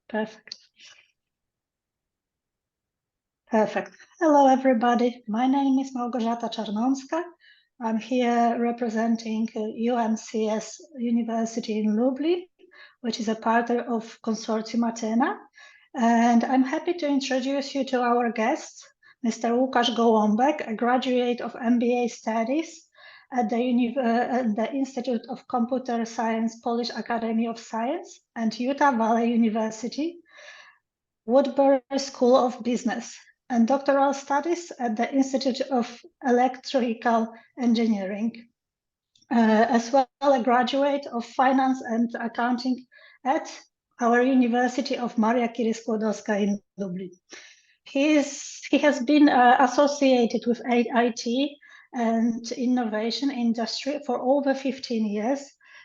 Perfect. Perfect. Hello, everybody. My name is Małgorzata Czarnąska. I'm here representing UMCS University in Lublin, which is a partner of Consortium ATHENA. And I'm happy to introduce you to our guest, Mr. Łukasz Gołąbek, a graduate of MBA Studies at the Institute of Computer Science, Polish Academy of Science, and Utah Valley University, Woodbury School of Business, and doctoral studies at the Institute of Electrical Engineering. As well, a graduate of Finance and Accounting at our University of Maria Curie Skłodowska in Lublin. He has been associated with IT and innovation industry for over 15 years.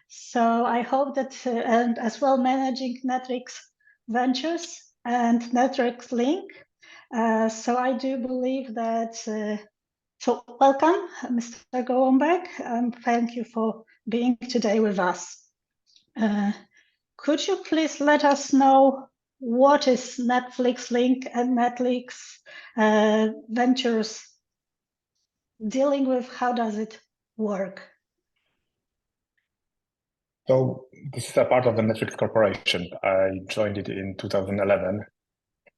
So I hope that, and as well managing Netrix Ventures and Netrix Link. So I do believe that, so welcome, Mr. Gołąbek, and thank you for being today with us. Could you please let us know what is Netrix Link and Netrix Ventures dealing with? How does it work? So this is a part of the Netrix Corporation. I joined it in 2011.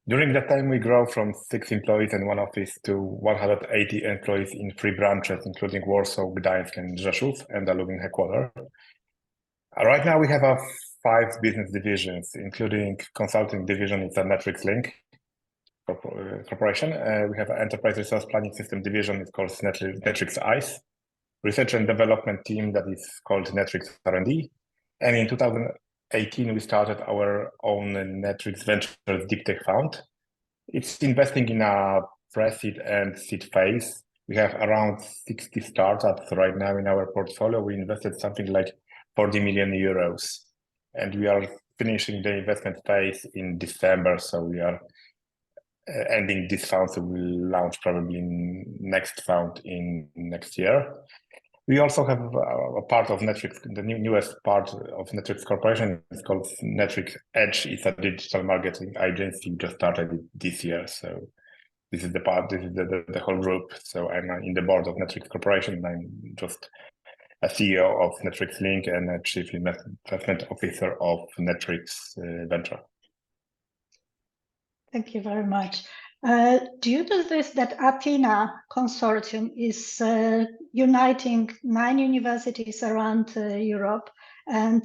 During that time, we grow from 6 employees in one office to 180 employees in 3 branches, including Warsaw, Gdańsk, and Rzeszów, and Alumni headquarters. Right now, we have 5 business divisions, including consulting division. It's a Netrix Link Corporation. We have an enterprise resource planning system division. It's called Netrix ICE. Research and development team that is called Netrix R&D. And in 2018, we started our own Netrix Ventures Deep Tech Fund. It's investing in a pre-seed and seed phase. We have around 60 startups right now in our portfolio. We invested something like 40 million euros. And we are finishing the investment phase in December. So we are ending this fund. So we'll launch probably next fund in next year. We also have a part of Netrix, the newest part of Netrix Corporation. It's called Netrix Edge. It's a digital marketing agency. We just started it this year. So this is the part, this is the whole group. So I'm in the board of Netrix Corporation. I'm just a CEO of Netrix Link and a chief investment officer of Netrix Venture. Thank you very much. Due to this, that ATHENA consortium is uniting 9 universities around Europe, and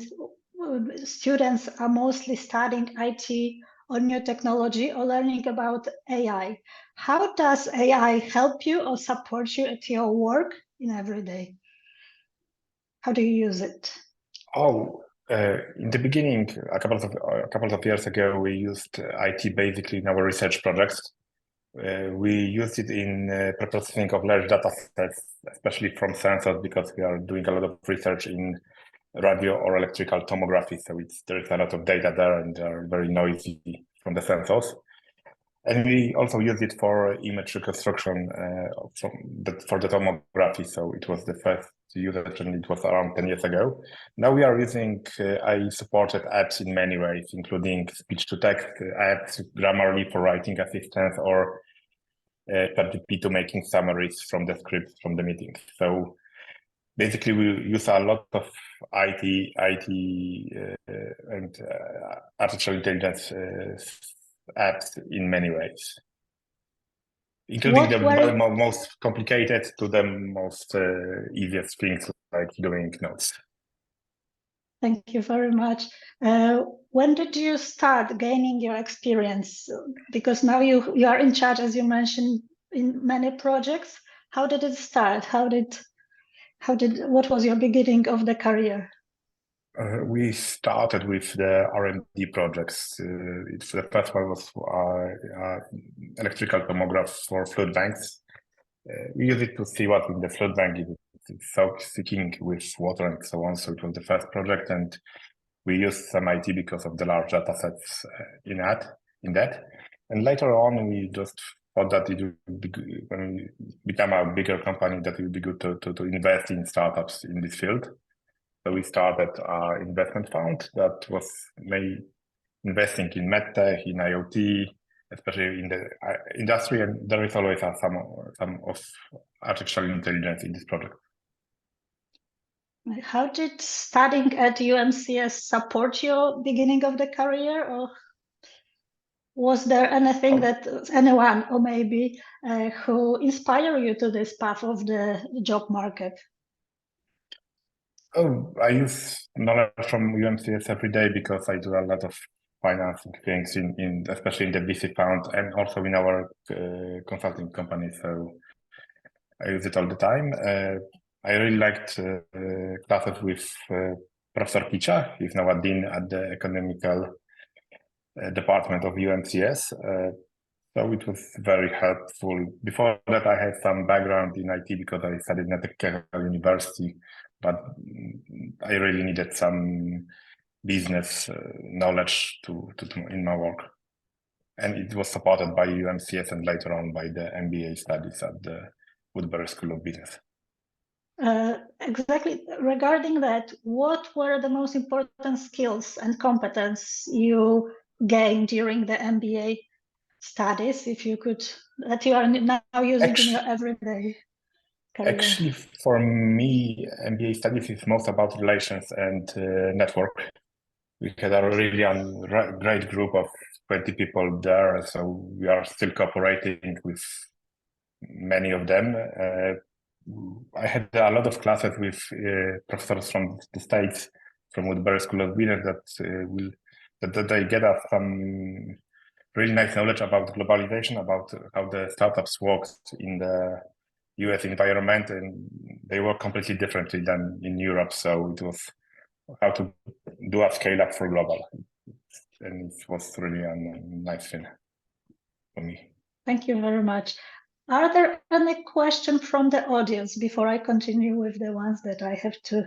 students are mostly studying IT or new technology or learning about AI. How does AI help you or support you at your work in every day? How do you use it? In the beginning, a couple of years ago, we used IT basically in our research projects. We used it in processing of large data sets, especially from sensors, because we are doing a lot of research in radio or electrical tomography. So there is a lot of data there, and they're very noisy from the sensors. And we also use it for image reconstruction for the tomography. So it was the first usage, and it was around 10 years ago. Now we are using AI-supported apps in many ways, including speech-to-text apps, Grammarly for writing assistance, or ChatGPT to making summaries from the scripts from the meeting. So basically, we use a lot of IT and artificial intelligence apps in many ways, including the most complicated to the most easiest things, like doing notes. Thank you very much. When did you start gaining your experience? Because now you are in charge, as you mentioned, in many projects. How did it start? What was your beginning of the career? We started with the R&D projects. The first one was electrical tomograph for fluid banks. We use it to see what in the fluid bank is seeking with water and so on. So it was the first project, and we used some IT because of the large data sets in that. And later on, we just thought that it would be good, when we become a bigger company, that it would be good to invest in startups in this field. So we started our investment fund that was investing in medtech, in IoT, especially in the industry, and there is always some of artificial intelligence in this project. How did studying at UMCS support your beginning of the career, or was there anything that anyone, or maybe who inspired you to this path of the job market? Oh, I use knowledge from UMCS every day because I do a lot of financing things especially in the VC fund and also in our consulting company. So I use it all the time. I really liked classes with Professor Kicha. He's now a dean at the economical department of UMCS. So it was very helpful. Before that, I had some background in IT because I studied at the University, but I really needed some business knowledge in my work. And it was supported by UMCS and later on by the MBA studies at the Woodbury School of Business. Exactly. Regarding that, what were the most important skills and competence you gained during the MBA studies, if you could, that you are now using in your everyday career? Actually, for me, MBA studies is most about relations and network. We had a really great group of 20 people there, so we are still cooperating with many of them. I had a lot of classes with professors from the States, from Woodbury School of Business, that they get us some really nice knowledge about globalization, about how the startups work in the US environment, and they work completely differently than in Europe. So it was how to do a scale up for global. And it was really a nice thing for me. Thank you very much. Are there any questions from the audience before I continue with the ones that I have to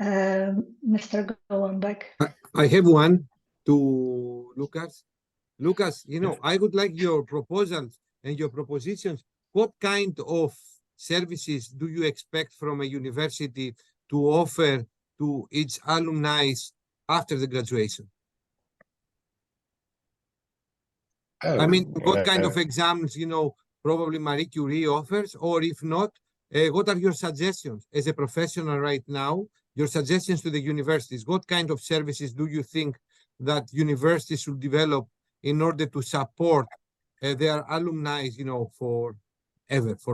Mr. Gołąbek? I have one to Lukasz. Lukasz, I would like your proposals and your propositions. What kind of services do you expect from a university to offer to its alumni after the graduation? I mean, what kind of exams, probably Marie Curie offers, or if not, what are your suggestions as a professional right now, your suggestions to the universities? What kind of services do you think that universities should develop in order to support their alumni, for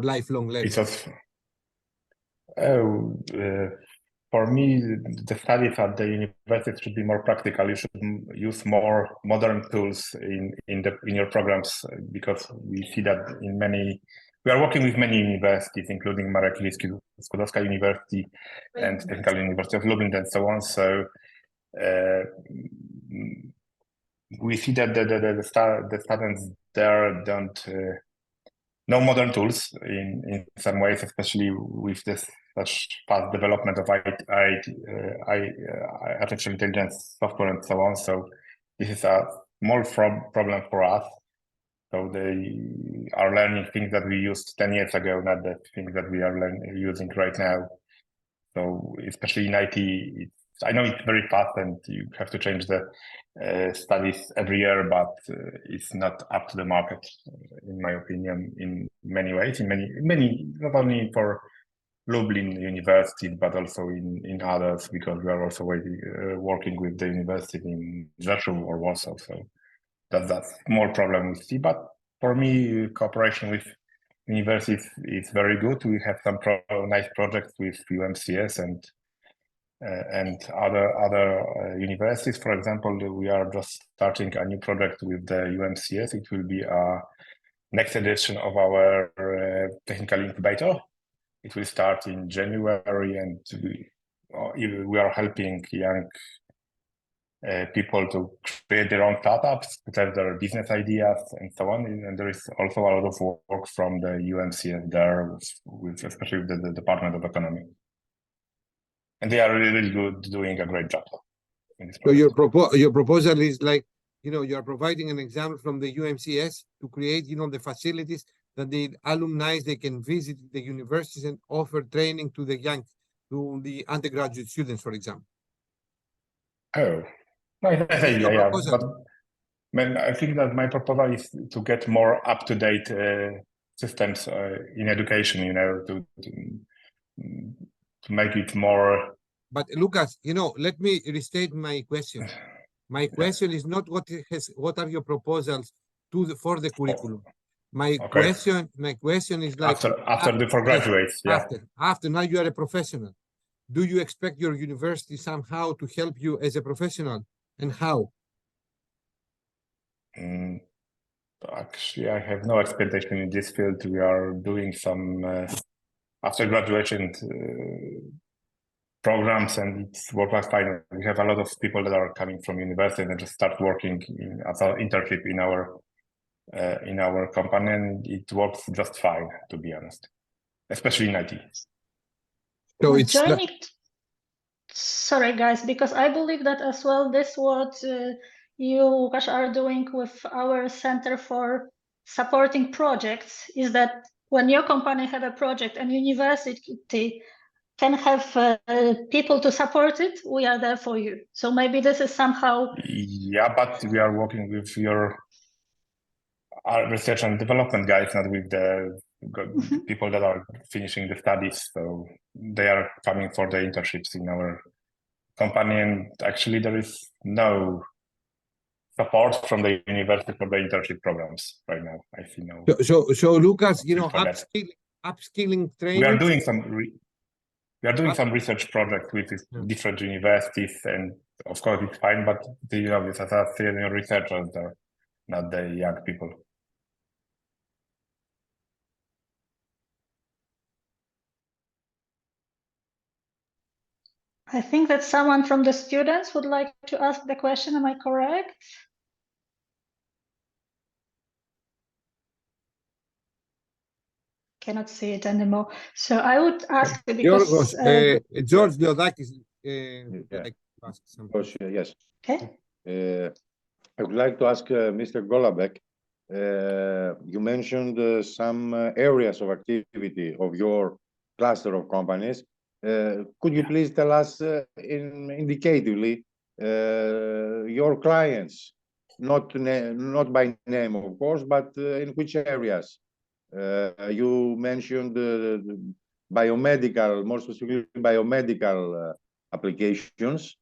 lifelong learning? For me, the studies at the university should be more practical. You should use more modern tools in your programs, because we see that we are working with many universities, including Maria Curie Skłodowska University and Technical University of Lublin and so on. So we see that the students there don't know modern tools in some ways, especially with this such fast development of artificial intelligence software and so on. So this is a small problem for us. So they are learning things that we used 10 years ago, not the things that we are using right now. So especially in IT, I know it's very fast and you have to change the studies every year, but it's not up to the market, in my opinion, in many ways, in many, not only for Lublin University, but also in others, because we are also working with the university in Rzeszów or Warsaw. So that's a small problem we see. But for me, cooperation with universities is very good. We have some nice projects with UMCS and other universities. For example, we are just starting a new project with the UMCS. It will be a next edition of our technical incubator. It will start in January, and we are helping young people to create their own startups, to test their business ideas, and so on. And there is also a lot of work from the UMCS there, especially with the Department of Economy. And they are really good, doing a great job. So your proposal is like, you are providing an example from the UMCS to create, the facilities that the alumni, they can visit the universities and offer training to the undergraduate students, for example. Oh, nice idea, yeah. I think that my proposal is to get more up-to-date systems in education, you know, to make it more. But Lukasz, you know, let me restate my question. My question is not what are your proposals for the curriculum. My question is like after for graduates, after now you are a professional. Do you expect your university somehow to help you as a professional, and how? Actually, I have no expectation in this field. We are doing some after graduation programs, and it's works fine. We have a lot of people that are coming from university and just start working as an internship in our company, and it works just fine, to be honest, especially in IT. So it's sorry guys, because I believe that as well. This what you, Łukasz, are doing with our Center for Supporting Projects is that when your company have a project and university can have people to support it, we are there for you. So maybe this is somehow. Yeah, but we are working with your research and development guys, not with the people that are finishing the studies. So they are coming for the internships in our company, and actually there is no support from the university for the internship programs right now. I see no. So Lukasz, you know, upskilling training. We are doing some research projects with different universities, and of course it's fine. But you know, this as a senior researchers, they're not the young people. I think that someone from the students would like to ask the question. Am I correct? Cannot see it anymore. So I would ask because George Leodakis ask something. Yes. Okay. I would like to ask Mr. Gołąbek. You mentioned some areas of activity of your cluster of companies. Could you please tell us indicatively your clients, not by name, of course, but in which areas? You mentioned biomedical, more specifically biomedical applications,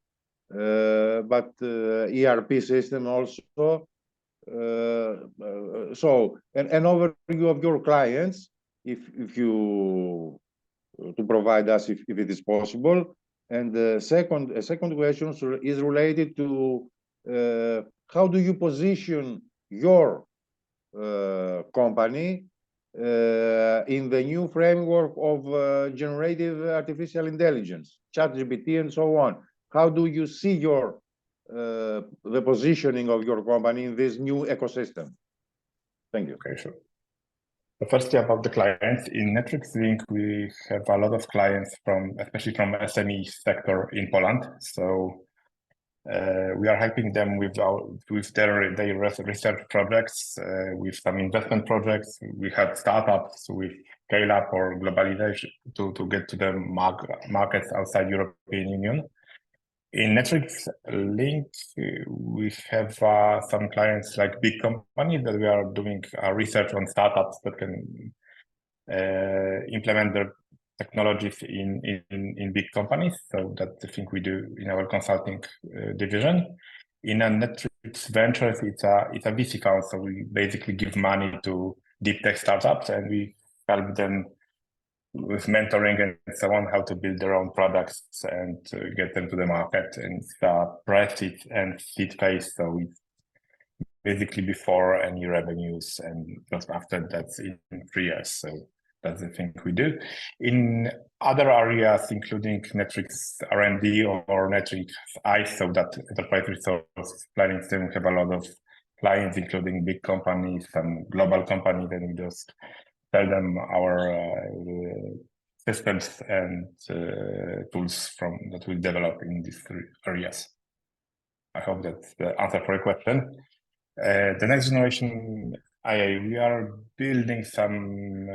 but ERP system also. So an overview of your clients, if you to provide us if it is possible. And a second question is related to how do you position your company in the new framework of generative artificial intelligence, ChatGPT and so on? How do you see your the positioning of your company in this new ecosystem? Thank you. Okay, sure. The first thing about the clients in Netflix Link, we have a lot of clients especially from SME sector in Poland. So we are helping them with their research projects, with some investment projects. We have startups with scale up or globalization to get to the markets outside European Union. In Netflix Link, we have some clients like big companies that we are doing research on startups that can implement their technologies in big companies. So that's the thing we do in our consulting division. In a Netflix Ventures, it's a VC fund, so we basically give money to deep tech startups, and we help them with mentoring and so on, how to build their own products and get them to the market. And it's pre-seed and seed phase, so it's basically before any revenues, and just after that's in 3 years. So that's the thing we do. In other areas, including Netflix R&D or Netflix ICE, so that enterprise resource planning system, we have a lot of clients, including big companies, some global companies, and we just tell them our systems and tools that we develop in these 3 areas. I hope that's the answer for your question. The next generation AI, we are building some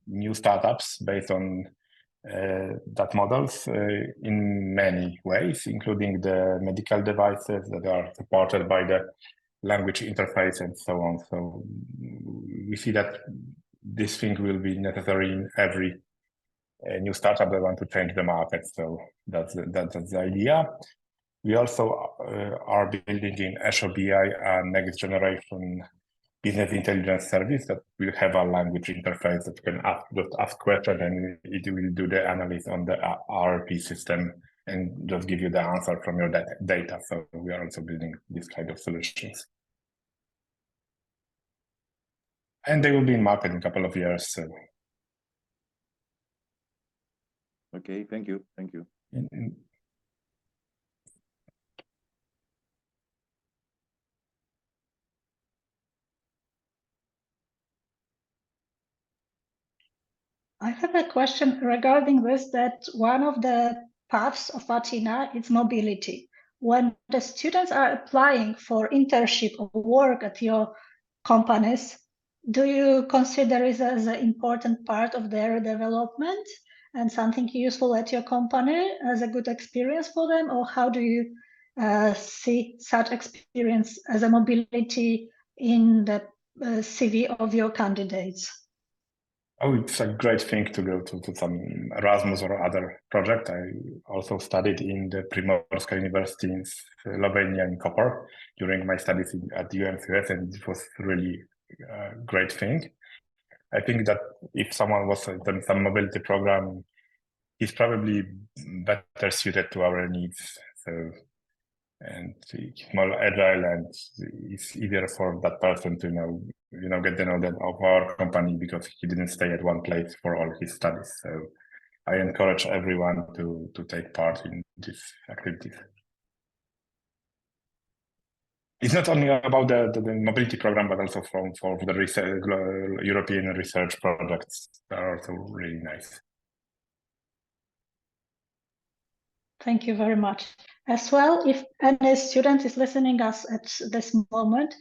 new startups based on that models in many ways, including the medical devices that are supported by the language interface and so on. So we see that this thing will be necessary in every new startup that want to change the market. So that's the idea. We also are building in Azure BI a next generation business intelligence service that will have a language interface that you can ask questions and it will do the analysis on the RP system and just give you the answer from your data. So we are also building this kind of solutions. And they will be in market in a couple of years. So. Okay, thank you. Thank you. I have a question regarding this, that one of the paths of ATHENA is mobility. When the students are applying for internship or work at your companies, do you consider it as an important part of their development and something useful at your company as a good experience for them? Or how do you see such experience as a mobility in the CV of your candidates? Oh, it's a great thing to go to some Erasmus or other project. I also studied in the Primorska University in Slovenia in Koper during my studies at UMCS, and it was really a great thing. I think that if someone was in some mobility program, he's probably better suited to our needs. So, and it's more agile, and it's easier for that person to get the knowledge of our company because he didn't stay at one place for all his studies. So I encourage everyone to take part in these activities. It's not only about the mobility program, but also for the European research projects that are also really nice. Thank you very much. As well, if any student is listening us at this moment,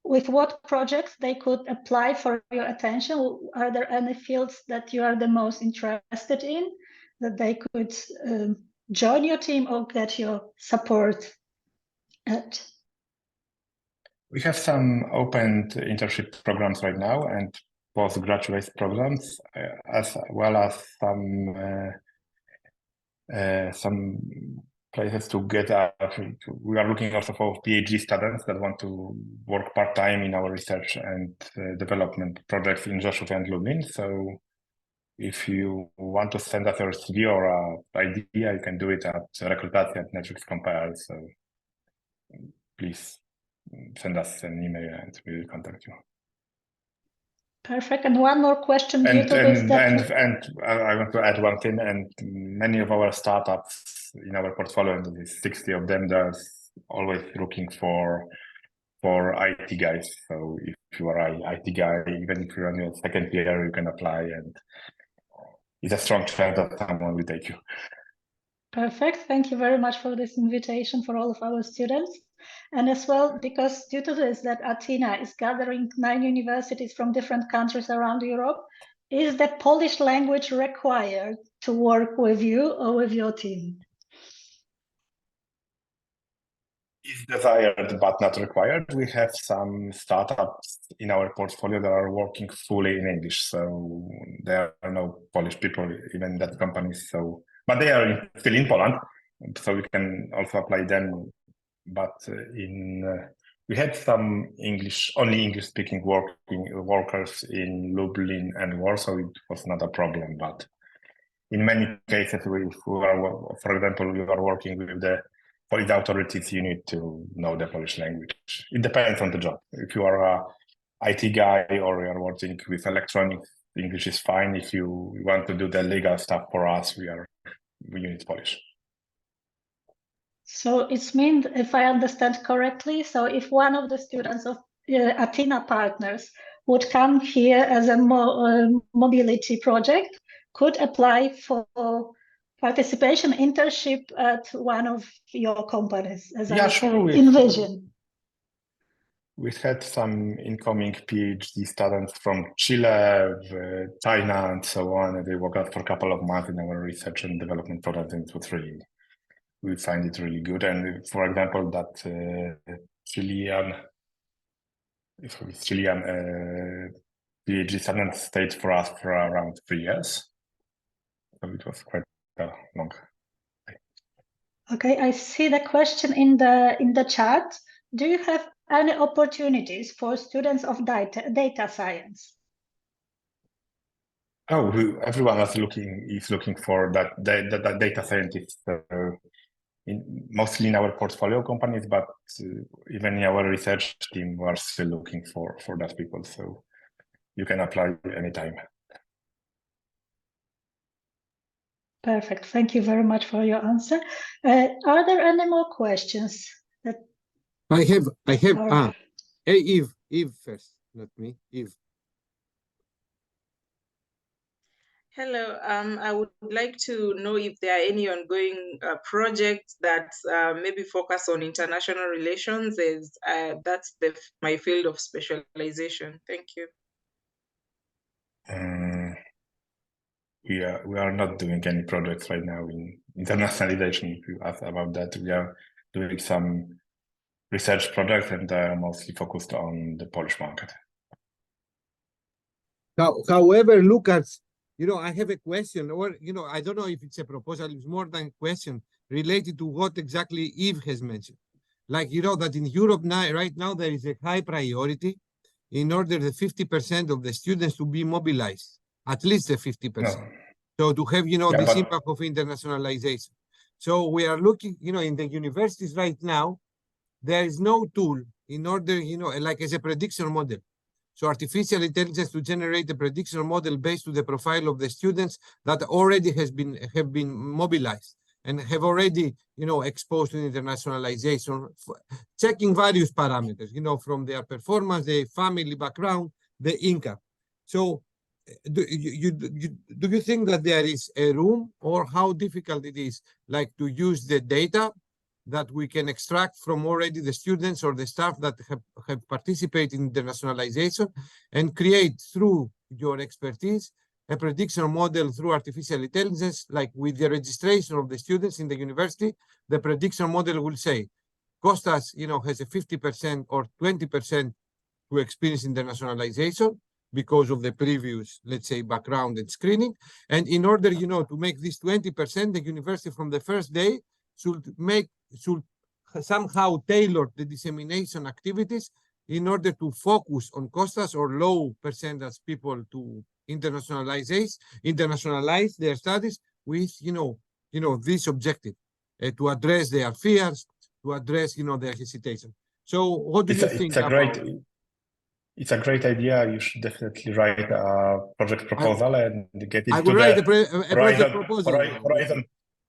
with what projects they could apply for your attention? Are there any fields that you are the most interested in that they could join your team or get your support at? We have some open internship programs right now and postgraduate programs, as well as some places to get out. We are looking also for PhD students that want to work part-time in our research and development projects in Rzeszów and Lublin. So if you want to send us your CV or an idea, you can do it at rekrutacja@netflix.pl. So please send us an email and we will contact you. Perfect. And one more question. And I want to add one thing. And many of our startups in our portfolio, and there's 60 of them, they're always looking for IT guys. So if you are an IT guy, even if you're on your second year, you can apply, and it's a strong chance that someone will take you. Perfect. Thank you very much for this invitation for all of our students. And as well, because due to this, that ATHENA is gathering 9 universities from different countries around Europe, is the Polish language required to work with you or with your team? Is desired but not required. We have some startups in our portfolio that are working fully in English, so there are no Polish people even in that companies. So, but they are still in Poland, so we can also apply them. But we had some only English-speaking workers in Lublin and Warsaw. It was not a problem, but in many cases, for example, we are working with the Polish authorities. You need to know the Polish language. It depends on the job. If you are a IT guy or you are working with electronics, English is fine. If you want to do the legal stuff for us, we need Polish. So it's meant, if I understand correctly, so if one of the students of ATHENA partners would come here as a mobility project, could apply for participation internship at one of your companies, as I envision. We've had some incoming PhD students from Chile, China, and so on, and they worked out for a couple of months in our research and development project, and it was we find it really good. And for example, that Chilean PhD student stayed for us for around 3 years. So it was quite long. Okay, I see the question in the chat. Do you have any opportunities for students of data science? Oh, everyone is looking for that data scientist, mostly in our portfolio companies, but even in our research team, we are still looking for that people. So you can apply anytime. Perfect. Thank you very much for your answer. Are there any more questions? I have. Hey, Eve first, not me. Eve. Hello, I would like to know if there are any ongoing projects that maybe focus on international relations, as that's my field of specialization. Thank you. We are not doing any projects right now in internationalization. If you ask about that, we are doing some research projects and they are mostly focused on the Polish market. However, Lukasz, I have a question, or, I don't know if it's a proposal, it's more than a question related to what exactly Eve has mentioned. Like, that in Europe now, right now, there is a high priority in order the 50% of the students to be mobilized, at least the 50%. No. So to have, this impact of internationalization. So we are looking, in the universities right now, there is no tool in order, like as a prediction model. So artificial intelligence to generate a prediction model based on the profile of the students that already have been mobilized and have already, exposed to internationalization, checking various parameters, from their performance, their family background, the income. So do you think that there is a room, or how difficult it is, like, to use the data that we can extract from already the students or the staff that have participated in internationalization and create, through your expertise, a prediction model through artificial intelligence? Like, with the registration of the students in the university, the prediction model will say, Kostas, has a 50% or 20% to experience internationalization because of the previous, let's say, background and screening. And in order, to make this 20%, the university from the first day should somehow tailor the dissemination activities in order to focus on Kostas or low percentage people to internationalize their studies with, this objective, to address their fears, to address, their hesitation. So what do you think about? It's a great idea. You should definitely write a project proposal and get it to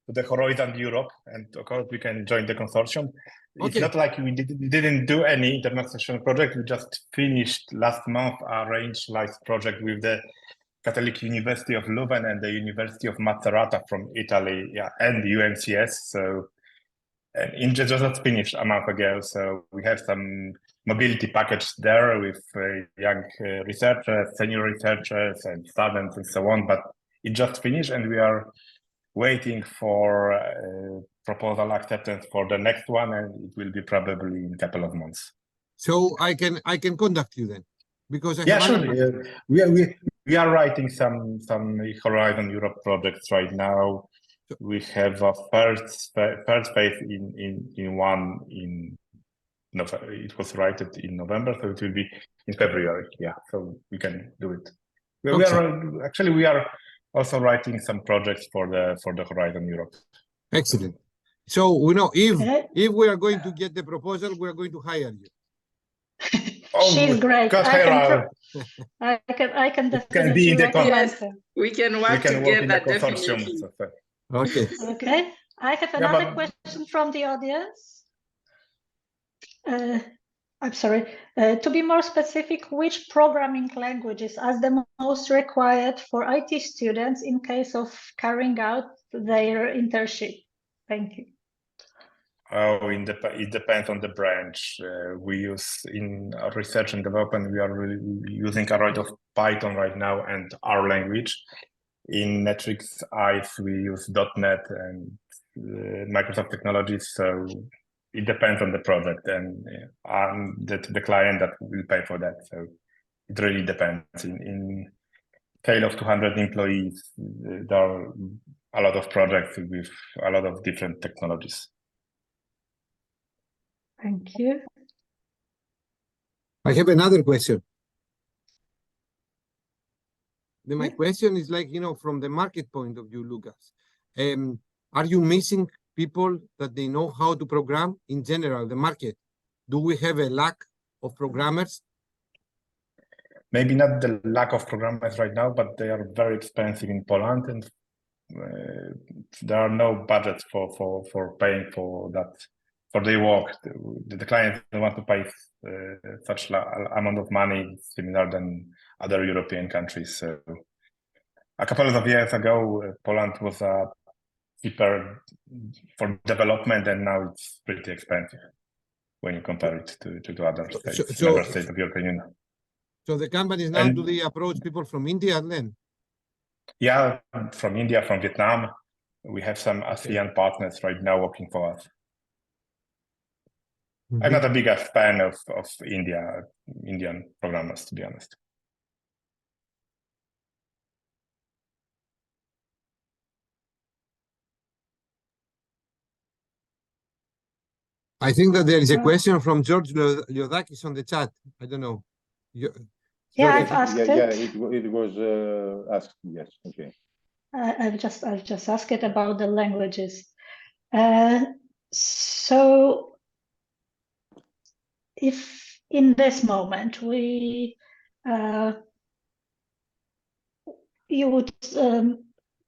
the Horizon Europe, and of course we can join the consortium. Okay. It's not like we didn't do any international project. We just finished last month a range-like project with the Catholic University of Leuven and the University of Macerata from Italy, and UMCS. So, and it just finished a month ago. So we have some mobility package there with young researchers, senior researchers, and students, and so on. But it just finished, and we are waiting for proposal acceptance for the next one, and it will be probably in a couple of months. So I can contact you then, because we are writing some Horizon Europe projects right now. We have a first phase it was written in November, so it will be in February. Yeah, so we can do it. We are also writing some projects for the Horizon Europe. Excellent. So if we are going to get the proposal, we are going to hire you. She's great. I can definitely recommend her. We can work together, definitely. Okay. Okay. I have another question from the audience. I'm sorry. To be more specific, which programming languages are the most required for IT students in case of carrying out their internship? Thank you. Oh, it depends on the branch. We use in research and development, we are really using a lot of Python right now and R language. In Metrics ICE, we use .NET and Microsoft technologies. So it depends on the project and the client that will pay for that. So it really depends. In scale of 200 employees, there are a lot of projects with a lot of different technologies. Thank you. I have another question. My question is like, from the market point of view, Lukasz, are you missing people that they know how to program in general, the market? Do we have a lack of programmers? Maybe not the lack of programmers right now, but they are very expensive in Poland, and there are no budgets for paying for that, for their work. The clients don't want to pay such amount of money similar than other European countries. So a couple of years ago, Poland was cheaper for development, and now it's pretty expensive when you compare it to other states, member states of the European Union. So the companies now, do they approach people from India then? Yeah, from India, from Vietnam. We have some ASEAN partners right now working for us. I'm not the biggest fan of Indian programmers, to be honest. I think that there is a question from George Liodakis on the chat. I don't know. Yeah, I've asked it. Yeah, it was asked. Yes, okay. I've just asked it about the languages. So, if in this moment you would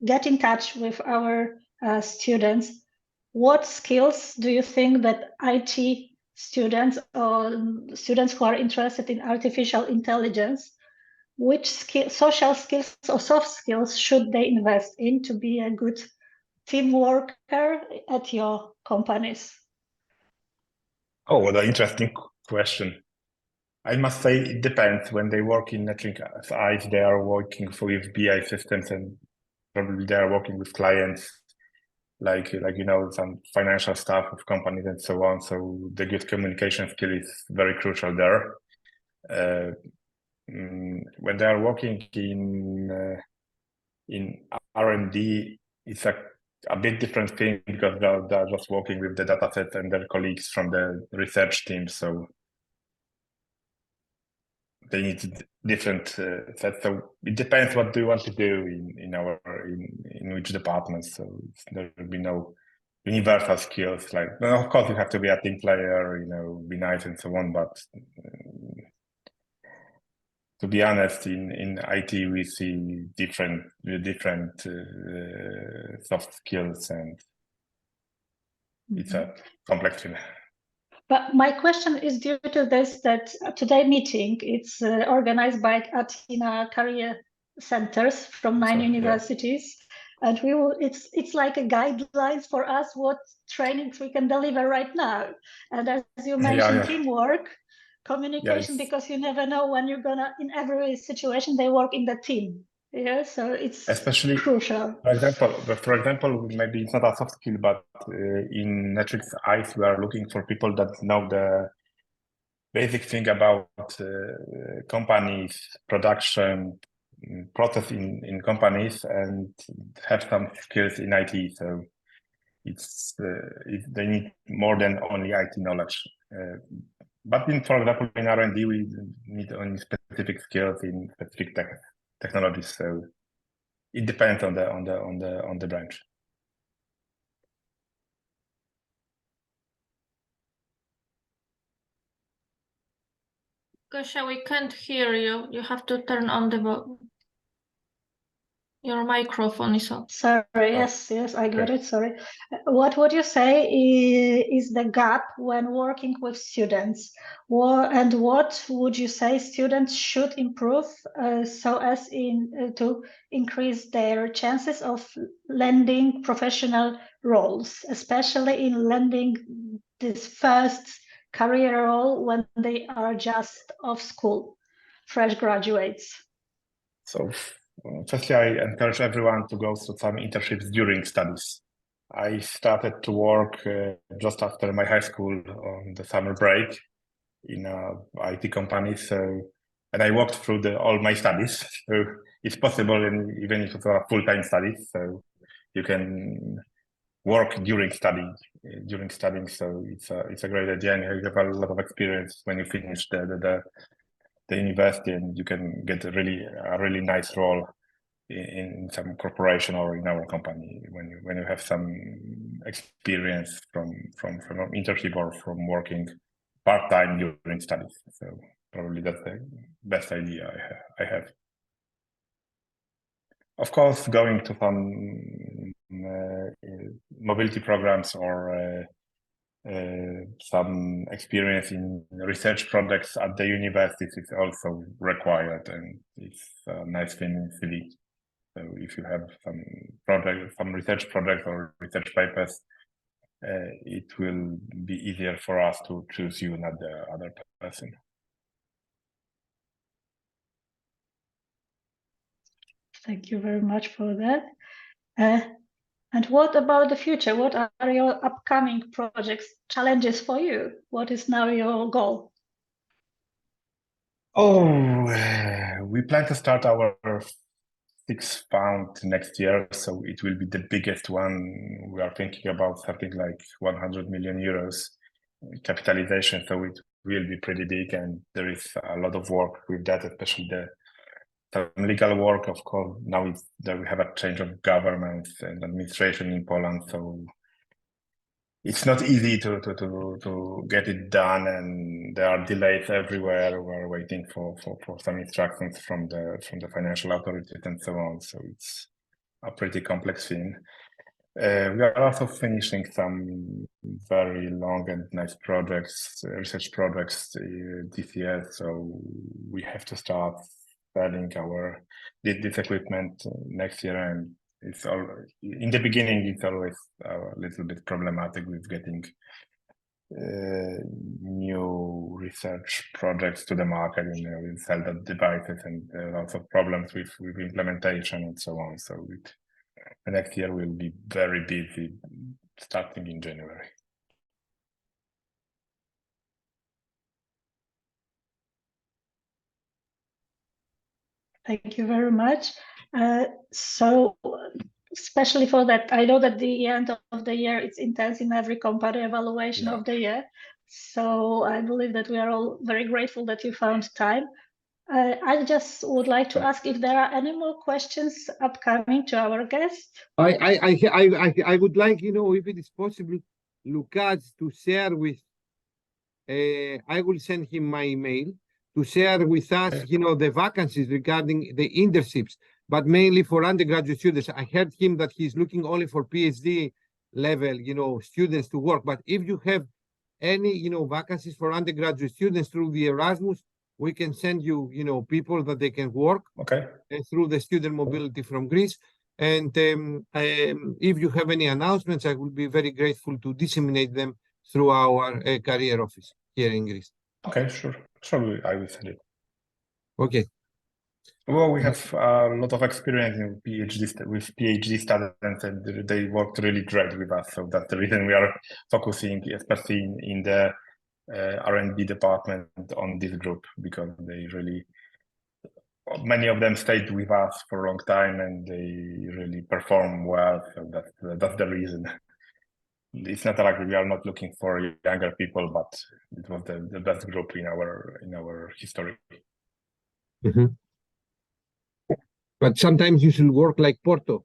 get in touch with our students, what skills do you think that IT students or students who are interested in artificial intelligence, which social skills or soft skills should they invest in to be a good team worker at your companies? Oh, what an interesting question. I must say it depends. When they work in NetlinkSI, they are working with BI systems, and probably they are working with clients, like some financial stuff with companies and so on. So the good communication skill is very crucial there. When they are working in R&D, it's a bit different thing because they're just working with the dataset and their colleagues from the research team. So they need different sets. So it depends what do you want to do in which department. So there will be no universal skills. Like, well, of course, you have to be a team player, be nice and so on. But to be honest, in IT we see different soft skills, and it's a complex thing. But my question is due to this, that today's meeting, it's organized by ATHENA career centers from 9 universities. And it's like a guidelines for us what trainings we can deliver right now. And as you mentioned, teamwork, communication, because you never know when you're gonna, in every situation, they work in the team. Yeah, so it's especially crucial. For example, maybe it's not a soft skill, but in NetlinkSI, we are looking for people that know the basic thing about companies, production, process in companies, and have some skills in IT. So they need more than only IT knowledge. But for example, in R&D, we need only specific skills in specific technologies. So it depends on the branch. Gosia, we can't hear you. You have to turn on your microphone is on. Sorry, yes, I got it, sorry. What would you say is the gap when working with students? And what would you say students should improve so as to increase their chances of landing professional roles, especially in landing this first career role when they are just off school, fresh graduates? So firstly, I encourage everyone to go through some internships during studies. I started to work just after my high school on the summer break in a IT company. So, and I walked through all my studies. So it's possible, and even if it's a full-time studies, so you can work during studying. So it's a great idea, and you have a lot of experience when you finish the university, and you can get a really nice role in some corporation or in our company when you have some experience from internship or from working part-time during studies. So probably that's the best idea I have. Of course, going to some mobility programs or some experience in research projects at the universities is also required, and it's a nice thing in CV. So if you have some research projects or research papers, it will be easier for us to choose you, not the other person. Thank you very much for that. And what about the future? What are your upcoming projects, challenges for you? What is now your goal? We plan to start our sixth fund next year, so it will be the biggest one. We are thinking about something like 100 million euros capitalization, so it will be pretty big, and there is a lot of work with that, especially some legal work. Of course, now that we have a change of government and administration in Poland, so it's not easy to get it done, and there are delays everywhere. We're waiting for some instructions from the financial authorities and so on. So it's a pretty complex thing. We are also finishing some very long and nice projects, research projects this year. So we have to start selling this equipment next year, and it's all in the beginning. It's always a little bit problematic with getting new research projects to the market. We sell the devices, and there are lots of problems with implementation and so on. So the next year will be very busy, starting in January. Thank you very much. So especially for that, I know that the end of the year, it's intense in every company evaluation of the year. So I believe that we are all very grateful that you found time. I just would like to ask if there are any more questions upcoming to our guest. I would like, if it is possible, Lukasz to share with, I will send him my email to share with us, the vacancies regarding the internships, but mainly for undergraduate students. I heard him that he's looking only for PhD level, students to work. But if you have any, vacancies for undergraduate students through the Erasmus, we can send you, people that they can work through the student mobility from Greece. And if you have any announcements, I will be very grateful to disseminate them through our career office here in Greece. Okay, sure. I will send it. Okay. Well, we have a lot of experience in PhD students, and they worked really great with us. So that's the reason we are focusing, especially in the R&D department, on this group, because many of them stayed with us for a long time, and they really perform well. So that's the reason. It's not like we are not looking for younger people, but it was the best group in our history. Mm-hmm. But sometimes you should work like Porto,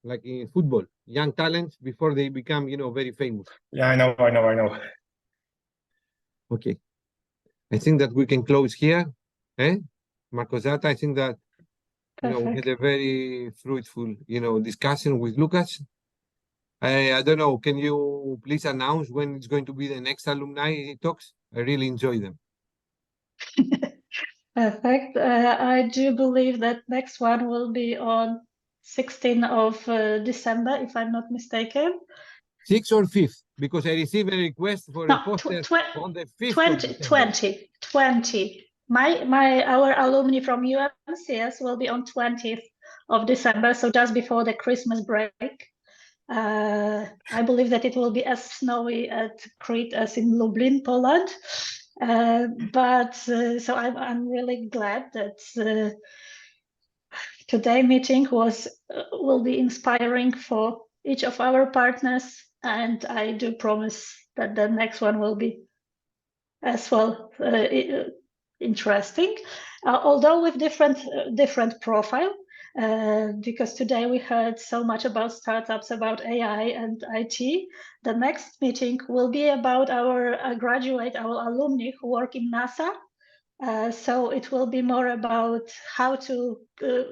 like in football, young talents before they become, very famous. Yeah, I know. Okay. I think that we can close here. Marco Zata, I think that, we had a very fruitful, discussion with Lukasz. I don't know, can you please announce when it's going to be the next alumni talks? I really enjoy them. Perfect. I do believe that next one will be on 16th of December, if I'm not mistaken. 6th or 5th? Because I received a request for a poster on the 5th. 20. Our alumni from UMCS will be on 20th of December, so just before the Christmas break. I believe that it will be as snowy at Crete as in Lublin, Poland. So I'm really glad that today's meeting will be inspiring for each of our partners, and I do promise that the next one will be as well interesting, although with different profile. Because today we heard so much about startups, about AI and IT. The next meeting will be about our our alumni who work in NASA. So it will be more about how to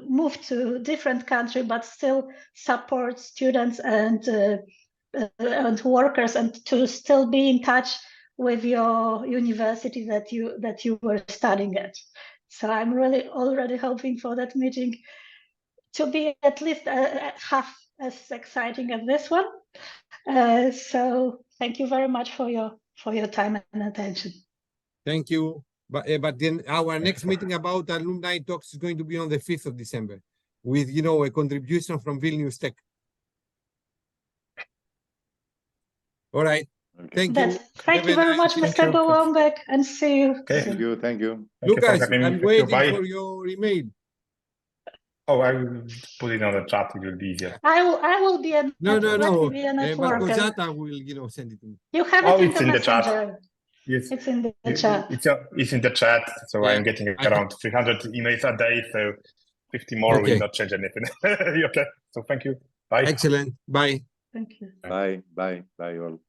move to different country, but still support students and workers, and to still be in touch with your university that you were studying at. So I'm really already hoping for that meeting to be at least half as exciting as this one. So thank you very much for your time and attention. Thank you. But then our next meeting about alumni talks is going to be on the 5th of December with, a contribution from Vilnius Tech. All right. Okay. Thank you. Thank you very much, Mr. Gołąbek, and see you. Okay. Thank you. Thank you. Lukasz, I'm waiting Bye. for your email. Oh, I will put it on the chat. It will be easier. I will be a No. networker. Gołąbek will, send it to me. You have it It's in the chat. Yes. It's in the chat. It's in the chat. So I'm getting around 300 emails a day. So 50 more will not change anything. Okay. So thank you. Bye. Excellent. Bye. Thank you. Bye. Bye. Bye all.